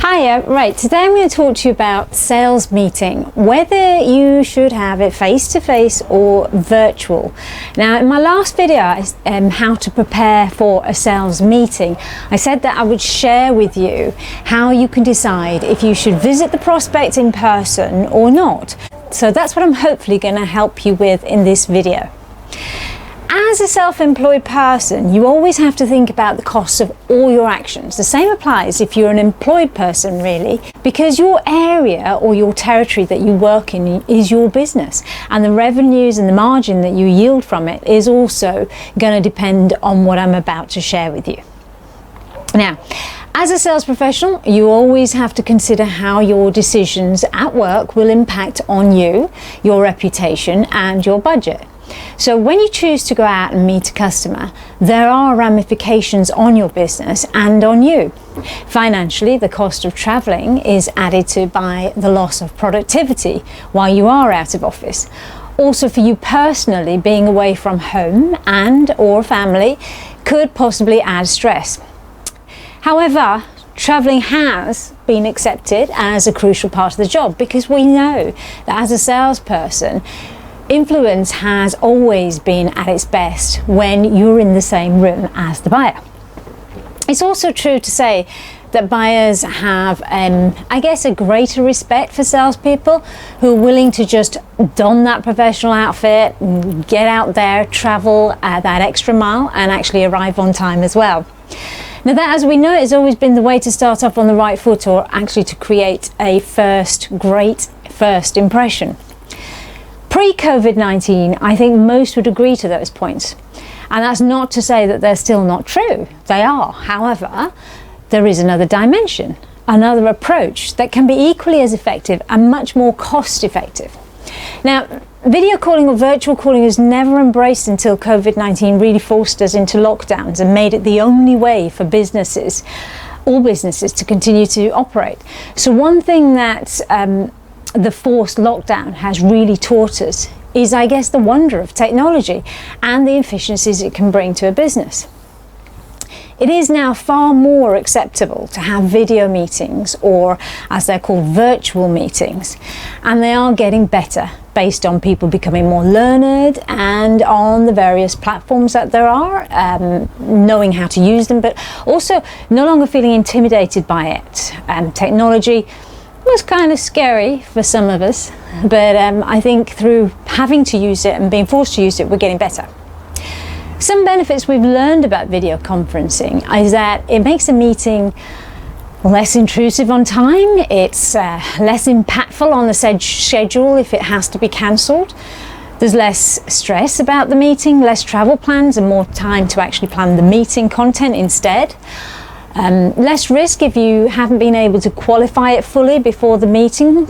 Hiya, right, today I'm going to talk to you about sales meeting, whether you should have it face-to-face or virtual. Now, in my last video, how to prepare for a sales meeting, I said that I would share with you how you can decide if you should visit the prospect in person or not. So that's what I'm hopefully going to help you with in this video. As a self-employed person, you always have to think about the costs of all your actions. The same applies if you're an employed person, really, because your area or your territory that you work in is your business, and the revenues and the margin that you yield from it is also going to depend on what I'm about to share with you. Now, as a sales professional, you always have to consider how your decisions at work will impact on you, your reputation, and your budget. So when you choose to go out and meet a customer, there are ramifications on your business and on you. Financially, the cost of traveling is added to by the loss of productivity while you are out of office. Also, for you personally, being away from home and or family could possibly add stress. However, traveling has been accepted as a crucial part of the job because we know that as a salesperson, influence has always been at its best when you're in the same room as the buyer. It's also true to say that buyers have, I guess, a greater respect for salespeople who are willing to just don that professional outfit, get out there, travel that extra mile and actually arrive on time as well. Now that, as we know, has always been the way to start off on the right foot, or actually to create a great first impression. Pre-COVID-19, I think most would agree to those points. And that's not to say that they're still not true. They are. However, there is another dimension, another approach that can be equally as effective and much more cost effective. Now, video calling or virtual calling is never embraced until COVID-19 really forced us into lockdowns and made it the only way for businesses, all businesses, to continue to operate. So one thing that the forced lockdown has really taught us is, I guess, the wonder of technology and the efficiencies it can bring to a business. It is now far more acceptable to have video meetings, or as they're called, virtual meetings, and they are getting better based on people becoming more learned and on the various platforms that there are, knowing how to use them, but also no longer feeling intimidated by it. Technology was kind of scary for some of us, but I think through having to use it and being forced to use it, we're getting better. Some benefits we've learned about video conferencing is that it makes a meeting less intrusive on time, it's less impactful on the schedule if it has to be cancelled. There's less stress about the meeting, less travel plans, and more time to actually plan the meeting content instead. Less risk if you haven't been able to qualify it fully before the meeting.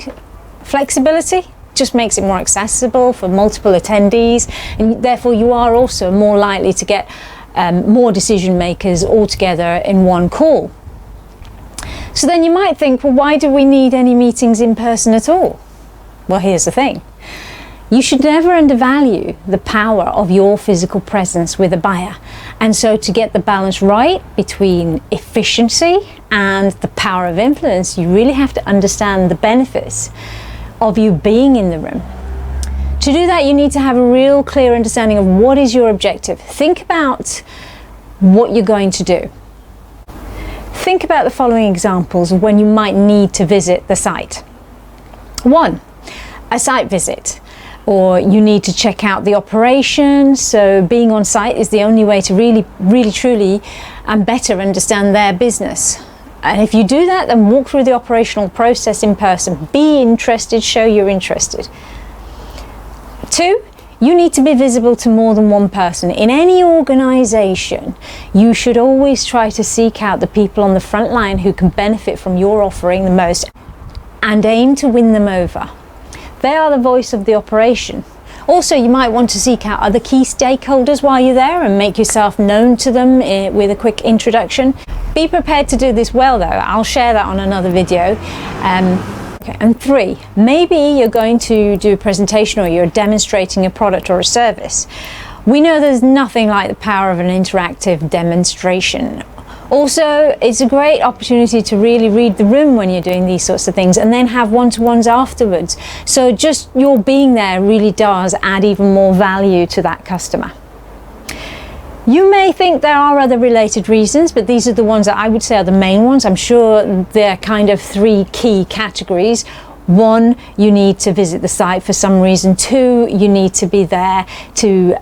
Flexibility just makes it more accessible for multiple attendees, and therefore you are also more likely to get more decision makers all together in one call. So then you might think, well, why do we need any meetings in person at all? Well, here's the thing. You should never undervalue the power of your physical presence with a buyer. And so to get the balance right between efficiency and the power of influence, you really have to understand the benefits of you being in the room. To do that, you need to have a real clear understanding of what is your objective. Think about what you're going to do. Think about the following examples of when you might need to visit the site. 1, a site visit, or you need to check out the operation. So being on site is the only way to really truly and better understand their business. And if you do that, then walk through the operational process in person. Be interested, show you're interested. 2, you need to be visible to more than one person. In any organization, you should always try to seek out the people on the front line who can benefit from your offering the most and aim to win them over. They are the voice of the operation. Also, you might want to seek out other key stakeholders while you're there and make yourself known to them with a quick introduction. Be prepared to do this well, though. I'll share that on another video. Okay. And 3, maybe you're going to do a presentation or you're demonstrating a product or a service. We know there's nothing like the power of an interactive demonstration. Also, it's a great opportunity to really read the room when you're doing these sorts of things, and then have one-to-ones afterwards. So just your being there really does add even more value to that customer. You may think there are other related reasons, but these are the ones that I would say are the main ones. I'm sure they're kind of 3 key categories. 1, you need to visit the site for some reason. 2, you need to be there to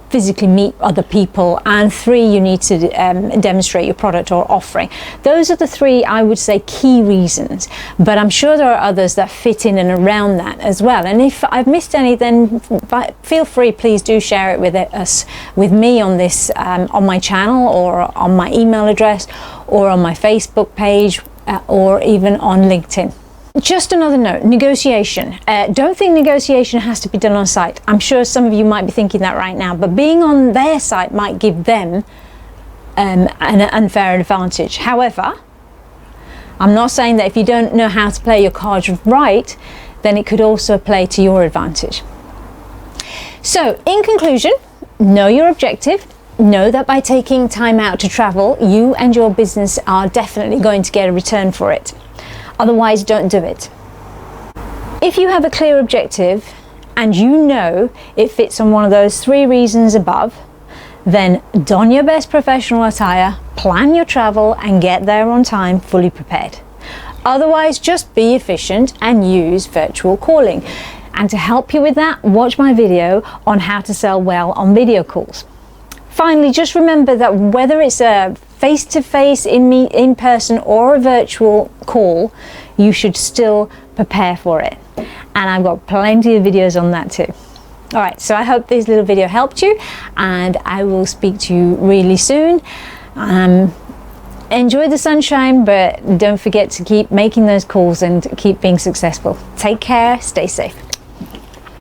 physically meet other people. And 3, you need to demonstrate your product or offering. Those are the 3, I would say, key reasons, but I'm sure there are others that fit in and around that as well. And if I've missed any, then feel free, please do share it with me on this on my channel, or on my email address, or on my Facebook page, or even on LinkedIn. Just another note, negotiation. Don't think negotiation has to be done on site. I'm sure some of you might be thinking that right now, but being on their site might give them an unfair advantage. However, I'm not saying that if you don't know how to play your cards right, then it could also play to your advantage. So, in conclusion, know your objective. Know that by taking time out to travel, you and your business are definitely going to get a return for it. Otherwise, don't do it. If you have a clear objective and you know it fits on one of those 3 reasons above, then don your best professional attire, plan your travel, and get there on time, fully prepared. Otherwise, just be efficient and use virtual calling. And to help you with that, watch my video on how to sell well on video calls. Finally, just remember that whether it's a face-to-face, in person, or a virtual call, you should still prepare for it. And I've got plenty of videos on that too. All right, so I hope this little video helped you, and I will speak to you really soon. Enjoy the sunshine, but don't forget to keep making those calls and keep being successful. Take care, stay safe.